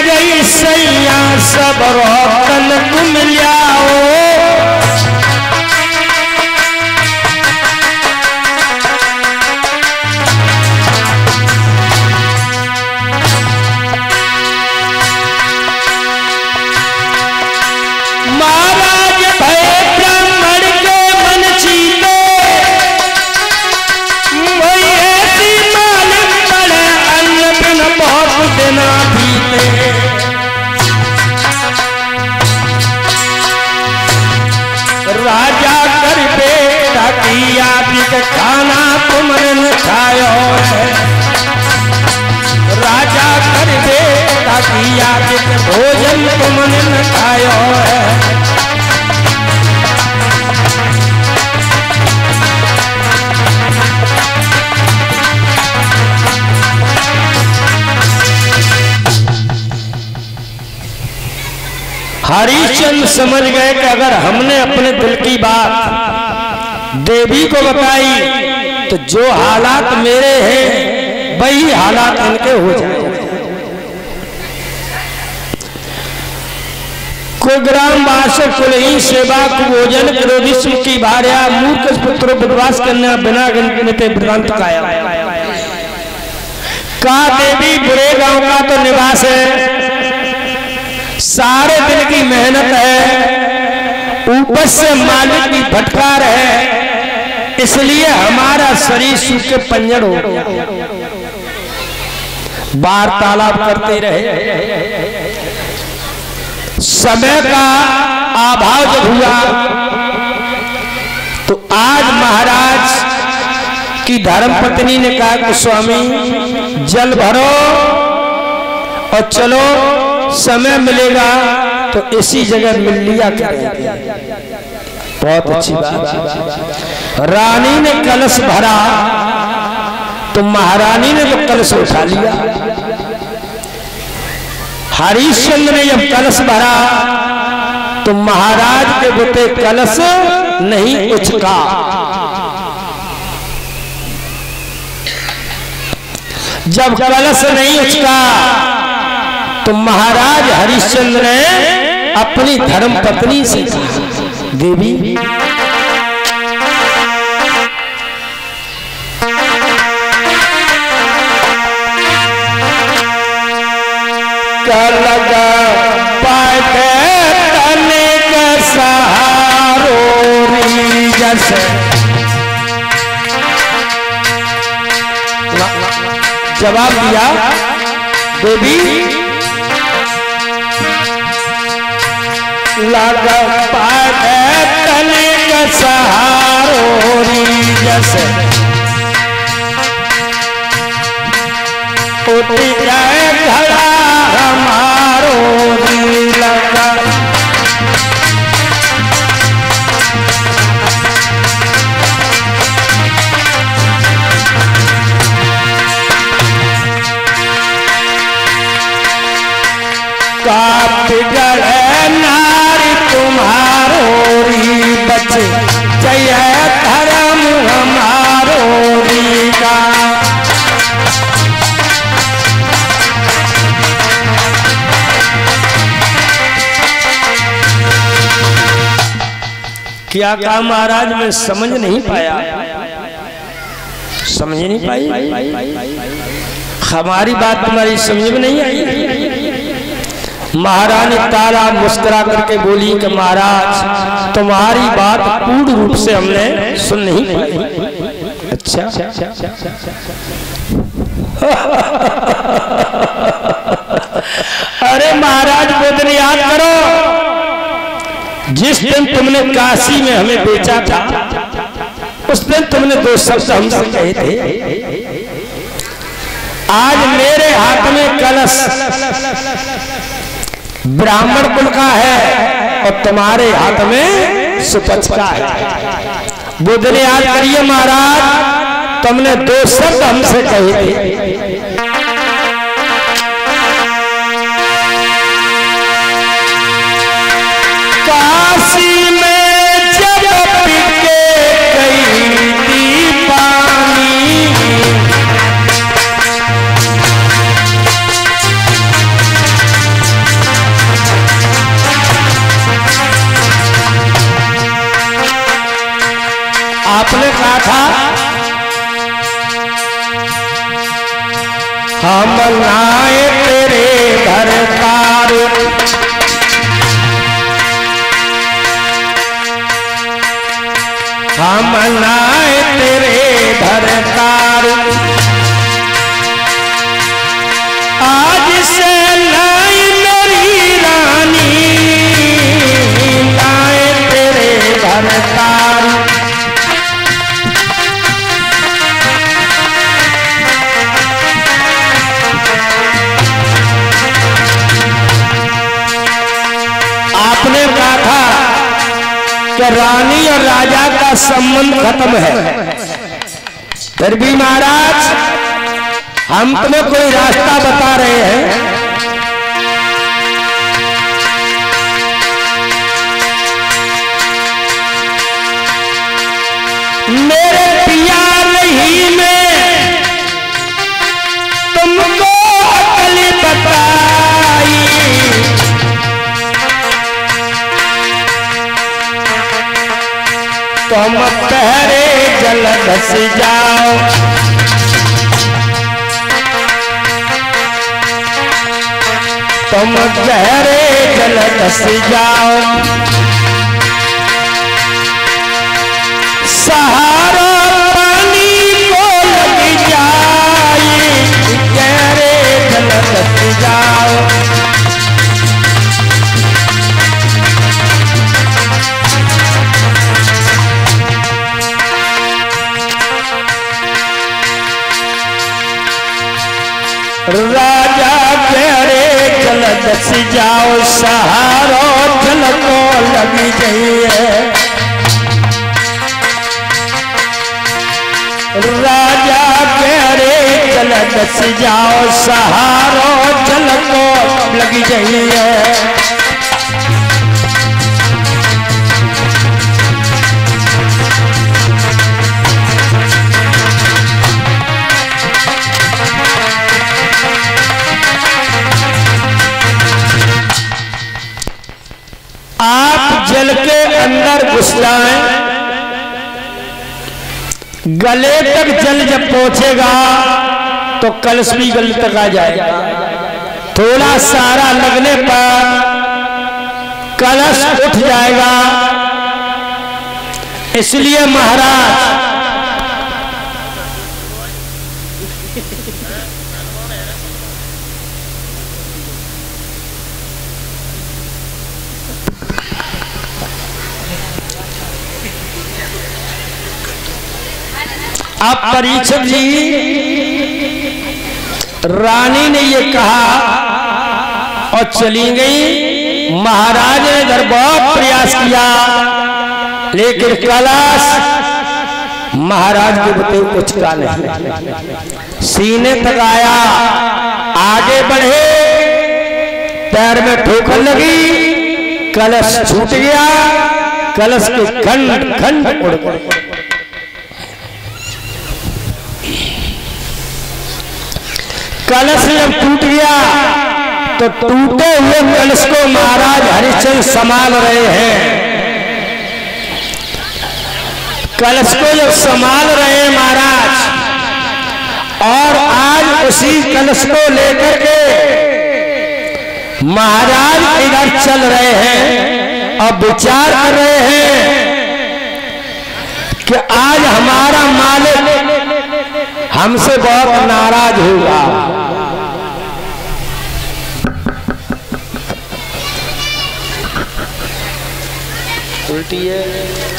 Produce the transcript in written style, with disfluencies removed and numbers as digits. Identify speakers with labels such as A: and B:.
A: गई सैया सब रोकन तुम लियाओ। महाराज भय ब्राह्मण के मन चीते, वही ऐसी मालूम पड़े अन्न बिन बहुत दिना बीते। राजा कर बेटा की आदि खाना तुमने न खायो है। राजा कर बेटा की आदि भोजन तुमने न खायो है। हरिश्चंद्र समझ गए कि अगर हमने अपने दिल की बात देवी को बताई तो जो हालात मेरे हैं वही हालात इनके हो जाए। कोई ग्राम वासक कुलहीन सेवा कुभोजन क्रोधी सुख की भार्या मूर्ख पुत्र विधवास कन्या बिना गिनते वृतांत काया। कहा देवी बुरे गांव का तो निवास है, सारे दिन की मेहनत है, ऊपर से मालिक की फटकार है, इसलिए हमारा शरीर सूख के पंजर हो गया। वार्तालाप करते रहे। समय का अभाव जब हुआ तो आज महाराज की धर्मपत्नी ने कहा कि स्वामी जल भरो और चलो, समय मिलेगा तो इसी जगह मिल लिया करेंगे। बहुत अच्छी बात। रानी ने कलश भरा तो महारानी ने तो कलश उठा लिया। हरिश्चंद्र ने जब कलश भरा तो महाराज के बुते कलश नहीं उचका। जब कलश नहीं उचका तो महाराज हरिश्चंद्र ने अपनी धर्मपत्नी से कहा, देवी लगा पाटे तने का सहारो जैसे जवाब दिया, देवी लगा पाटे तने का सहारो जैसे उठ जाए घड़ा हमारो लगा। काप गए नारी तुम्हारो बचे जय धर्म हमारो का। क्या कहा महाराज, मैं समझ नहीं पाया, समझ नहीं पाई, हमारी बात तुम्हारी समझ में नहीं आई। महारानी ताला मुस्कुरा करके बोली कि महाराज तुम्हारी बात पूर्ण रूप से हमने सुन नहीं पाई। अच्छा अरे महाराज वो दिन याद करो जिस दिन तुमने काशी में हमें बेचा था, उस दिन तुमने दो शब्द हमसे कहे थे। आज मेरे हाथ में कलश ब्राह्मण कुल का है और तुम्हारे हाथ में सुपच का है। वो दिन याद करिए महाराज, तुमने दो शब्द हमसे कहे थे। काशी में जब पिके गई थी पानी, आपने कहा था हम नाए तेरे घर तार, हम नाए तेरे घर तार, आज से लाई मेरी रानी लाए तेरे घर तार। आपने कहा था कि रानी और राजा का संबंध खत्म है, फिर भी महाराज हम तुम्हें कोई रास्ता बता रहे हैं। मेरे पिया नहीं में तुमको अकल बताई, तुम पहरे जल्द से जाओ, तुम गहरे जल्द से जाओ, सहारा पानी को लग जाए, गहरे जल्द से जाओ। राजा गहरे जल्द से जाओ, सहारो जल को लगी जाइए, राजा गहरे जल्द से जाओ, सहारो जल को लगी जाइए। आप जल के अंदर घुस जाएं, गले तक जल जब पहुंचेगा तो कलश भी गले तक आ जाएगा। थोड़ा सारा लगने पर कलश उठ जाएगा। इसलिए महाराज अब परीक्षित जी, रानी ने ये कहा और चली गई। महाराज ने इधर बहुत प्रयास किया, लेकिन कलश महाराज के बते कुछ का नहीं। सीने तक आया, आगे बढ़े, पैर में ठोकर लगी, कलश छूट गया, कलश के खंड खंड उड़ गए। कलश जब टूट गया तो टूटे हुए कलश को महाराज हरिश्चंद्र संभाल रहे हैं। कलश को जब संभाल रहे हैं महाराज, और आज उसी कलश को लेकर के महाराज इधर चल रहे हैं और विचार कर रहे हैं कि आज हमारा मालिक हमसे बहुत नाराज होगा। उल्टी है।